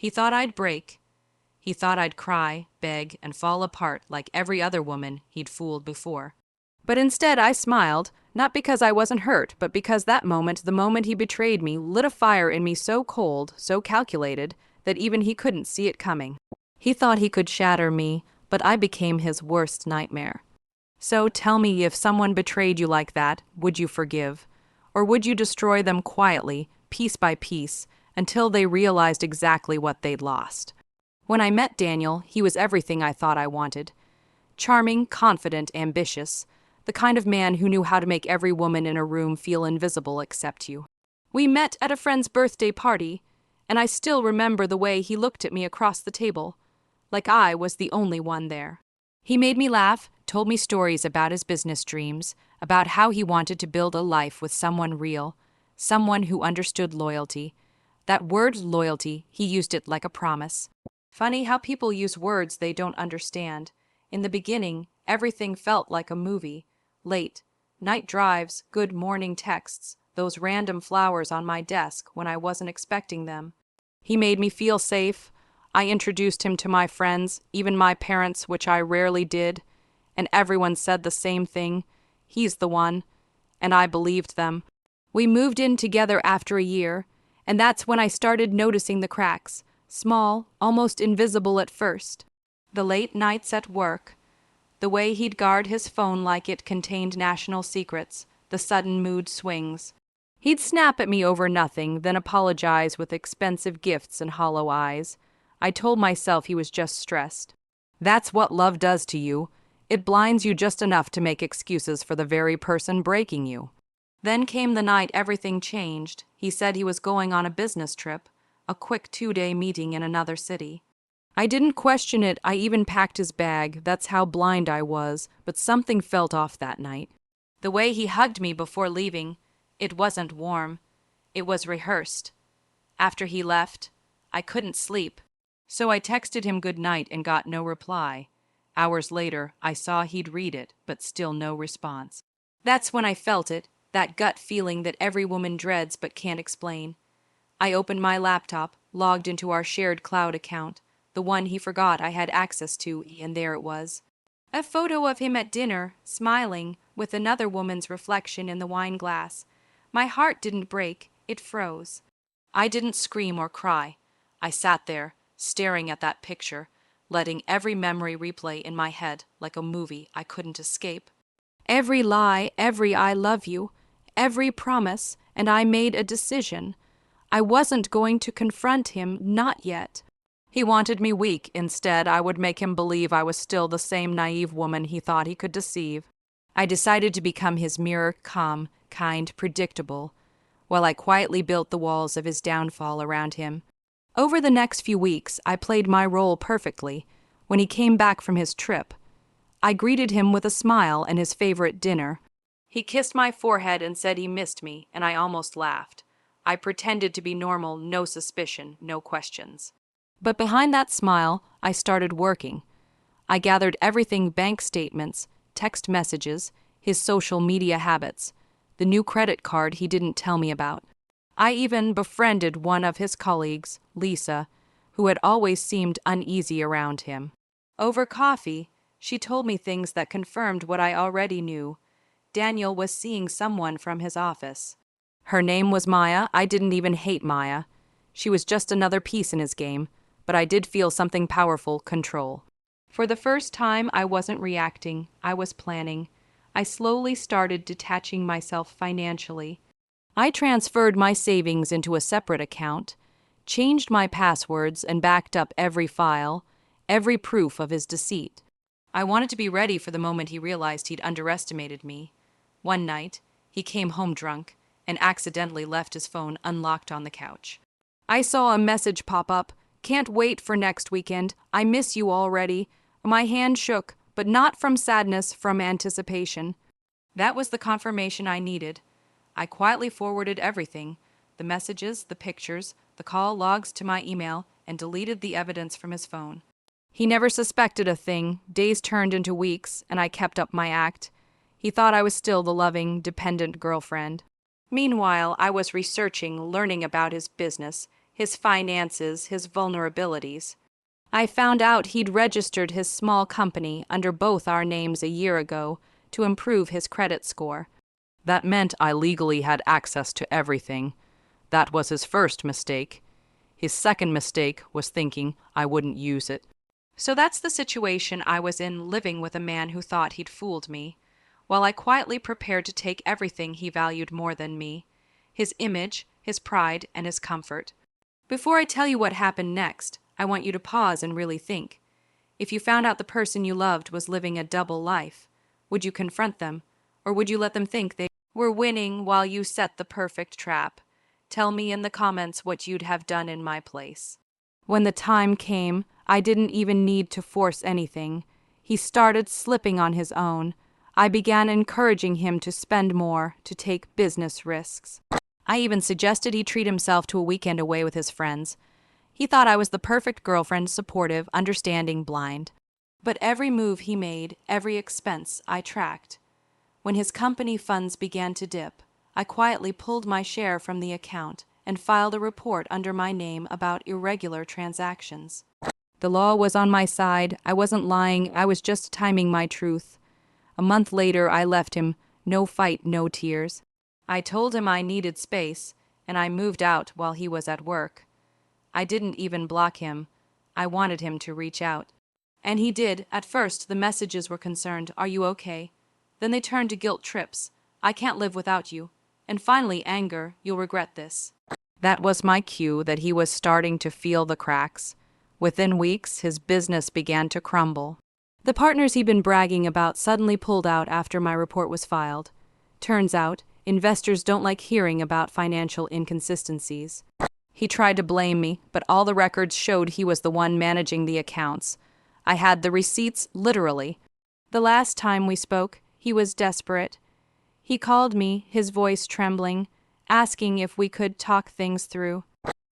He thought I'd break. He thought I'd cry, beg, and fall apart like every other woman he'd fooled before. But instead I smiled, not because I wasn't hurt, but because that moment, the moment he betrayed me, lit a fire in me so cold, so calculated, that even he couldn't see it coming. He thought he could shatter me, but I became his worst nightmare. So tell me, if someone betrayed you like that, would you forgive? Or would you destroy them quietly, piece by piece, until they realized exactly what they'd lost? When I met Daniel, he was everything I thought I wanted. Charming, confident, ambitious, the kind of man who knew how to make every woman in a room feel invisible except you. We met at a friend's birthday party, and I still remember the way he looked at me across the table, like I was the only one there. He made me laugh, told me stories about his business dreams, about how he wanted to build a life with someone real, someone who understood loyalty. That word loyalty, he used it like a promise. Funny how people use words they don't understand. In the beginning, everything felt like a movie. Late night drives, good morning texts, those random flowers on my desk when I wasn't expecting them. He made me feel safe. I introduced him to my friends, even my parents, which I rarely did, and everyone said the same thing. He's the one. And I believed them. We moved in together after a year, and that's when I started noticing the cracks, small, almost invisible at first. The late nights at work, the way he'd guard his phone like it contained national secrets, the sudden mood swings. He'd snap at me over nothing, then apologize with expensive gifts and hollow eyes. I told myself he was just stressed. That's what love does to you. It blinds you just enough to make excuses for the very person breaking you. Then came the night everything changed. He said he was going on a business trip, a quick 2-day meeting in another city. I didn't question it. I even packed his bag. That's how blind I was, but something felt off that night. The way he hugged me before leaving, it wasn't warm. It was rehearsed. After he left, I couldn't sleep, so I texted him good night and got no reply. Hours later, I saw he'd read it, but still no response. That's when I felt it, that gut feeling that every woman dreads but can't explain. I opened my laptop, logged into our shared cloud account, the one he forgot I had access to, and there it was. A photo of him at dinner, smiling, with another woman's reflection in the wine glass. My heart didn't break, it froze. I didn't scream or cry. I sat there, staring at that picture, letting every memory replay in my head like a movie I couldn't escape. Every lie, every I love you, every promise, and I made a decision. I wasn't going to confront him, not yet. He wanted me weak. Instead, I would make him believe I was still the same naive woman he thought he could deceive. I decided to become his mirror, calm, kind, predictable, while I quietly built the walls of his downfall around him. Over the next few weeks, I played my role perfectly. When he came back from his trip, I greeted him with a smile and his favorite dinner. He kissed my forehead and said he missed me, and I almost laughed. I pretended to be normal, no suspicion, no questions. But behind that smile, I started working. I gathered everything: bank statements, text messages, his social media habits, the new credit card he didn't tell me about. I even befriended one of his colleagues, Lisa, who had always seemed uneasy around him. Over coffee, she told me things that confirmed what I already knew. Daniel was seeing someone from his office. Her name was Maya. I didn't even hate Maya. She was just another piece in his game, but I did feel something powerful: control. For the first time, I wasn't reacting, I was planning. I slowly started detaching myself financially. I transferred my savings into a separate account, changed my passwords, and backed up every file, every proof of his deceit. I wanted to be ready for the moment he realized he'd underestimated me. One night, he came home drunk and accidentally left his phone unlocked on the couch. I saw a message pop up: "Can't wait for next weekend. I miss you already." My hand shook, but not from sadness, from anticipation. That was the confirmation I needed. I quietly forwarded everything: the messages, the pictures, the call logs to my email, and deleted the evidence from his phone. He never suspected a thing. Days turned into weeks, and I kept up my act. He thought I was still the loving, dependent girlfriend. Meanwhile, I was researching, learning about his business, his finances, his vulnerabilities. I found out he'd registered his small company under both our names a year ago to improve his credit score. That meant I legally had access to everything. That was his first mistake. His second mistake was thinking I wouldn't use it. So that's the situation I was in, living with a man who thought he'd fooled me, while I quietly prepared to take everything he valued more than me, his image, his pride, and his comfort. Before I tell you what happened next, I want you to pause and really think. If you found out the person you loved was living a double life, would you confront them, or would you let them think they were winning while you set the perfect trap? Tell me in the comments what you'd have done in my place. When the time came, I didn't even need to force anything. He started slipping on his own. I began encouraging him to spend more, to take business risks. I even suggested he treat himself to a weekend away with his friends. He thought I was the perfect girlfriend, supportive, understanding, blind. But every move he made, every expense, I tracked. When his company funds began to dip, I quietly pulled my share from the account and filed a report under my name about irregular transactions. The law was on my side. I wasn't lying. I was just timing my truth. A month later, I left him. No fight, no tears. I told him I needed space, and I moved out while he was at work. I didn't even block him. I wanted him to reach out. And he did. At first, the messages were concerned, "Are you okay?" Then they turned to guilt trips. "I can't live without you." And finally, anger, "You'll regret this." That was my cue that he was starting to feel the cracks. Within weeks, his business began to crumble. The partners he'd been bragging about suddenly pulled out after my report was filed. Turns out, investors don't like hearing about financial inconsistencies. He tried to blame me, but all the records showed he was the one managing the accounts. I had the receipts, literally. The last time we spoke, he was desperate. He called me, his voice trembling, asking if we could talk things through.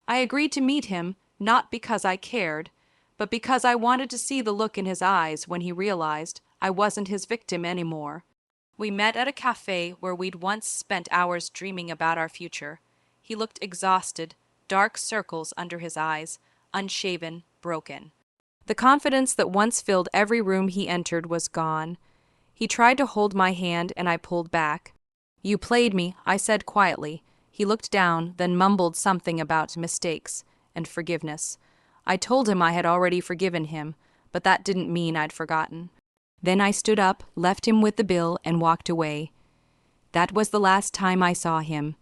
I agreed to meet him, not because I cared, but because I wanted to see the look in his eyes when he realized I wasn't his victim anymore. We met at a cafe where we'd once spent hours dreaming about our future. He looked exhausted, dark circles under his eyes, unshaven, broken. The confidence that once filled every room he entered was gone. He tried to hold my hand, and I pulled back. "You played me," I said quietly. He looked down, then mumbled something about mistakes and forgiveness. I told him I had already forgiven him, but that didn't mean I'd forgotten. Then I stood up, left him with the bill, and walked away. That was the last time I saw him.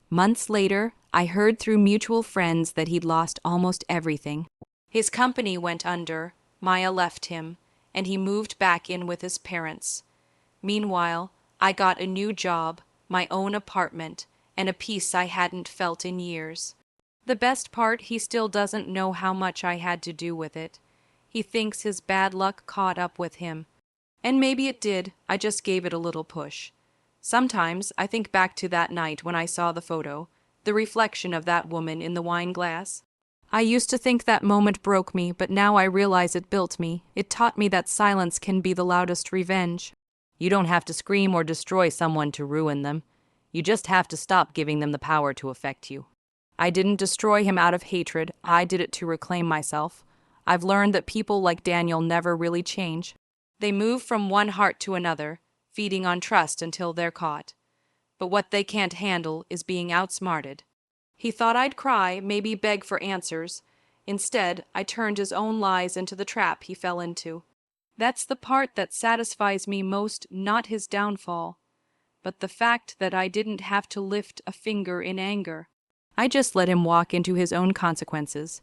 Months later, I heard through mutual friends that he'd lost almost everything. His company went under, Maya left him, and he moved back in with his parents. Meanwhile, I got a new job, my own apartment, and a peace I hadn't felt in years. The best part, he still doesn't know how much I had to do with it. He thinks his bad luck caught up with him. And maybe it did, I just gave it a little push. Sometimes I think back to that night when I saw the photo, the reflection of that woman in the wine glass. I used to think that moment broke me, but now I realize it built me. It taught me that silence can be the loudest revenge. You don't have to scream or destroy someone to ruin them. You just have to stop giving them the power to affect you. I didn't destroy him out of hatred. I did it to reclaim myself. I've learned that people like Daniel never really change. They move from one heart to another, feeding on trust until they're caught. But what they can't handle is being outsmarted. He thought I'd cry, maybe beg for answers. Instead, I turned his own lies into the trap he fell into. That's the part that satisfies me most, not his downfall, but the fact that I didn't have to lift a finger in anger. I just let him walk into his own consequences.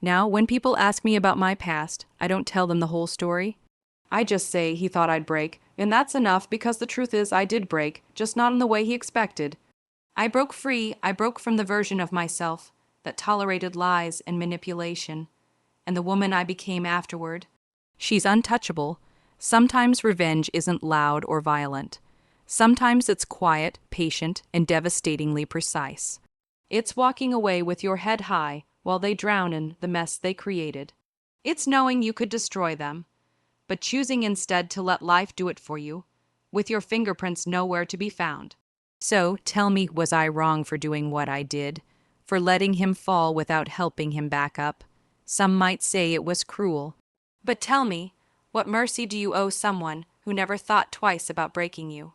Now, when people ask me about my past, I don't tell them the whole story. I just say he thought I'd break, and that's enough because the truth is I did break, just not in the way he expected. I broke free. I broke from the version of myself that tolerated lies and manipulation, and the woman I became afterward. She's untouchable. Sometimes revenge isn't loud or violent. Sometimes it's quiet, patient, and devastatingly precise. It's walking away with your head high while they drown in the mess they created. It's knowing you could destroy them, but choosing instead to let life do it for you, with your fingerprints nowhere to be found. So, tell me, was I wrong for doing what I did? for letting him fall without helping him back up. Some might say it was cruel. But tell me, what mercy do you owe someone who never thought twice about breaking you?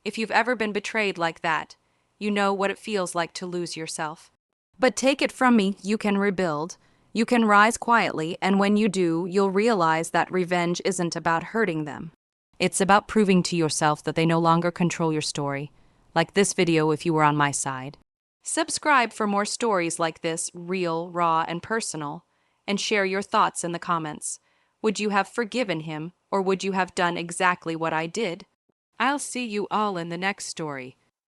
If you've ever been betrayed like that, you know what it feels like to lose yourself. But take it from me, you can rebuild. You can rise quietly, and when you do, you'll realize that revenge isn't about hurting them. It's about proving to yourself that they no longer control your story, like this video if you were on my side. Subscribe for more stories like this, real, raw, and personal, and share your thoughts in the comments. Would you have forgiven him, or would you have done exactly what I did? I'll see you all in the next story.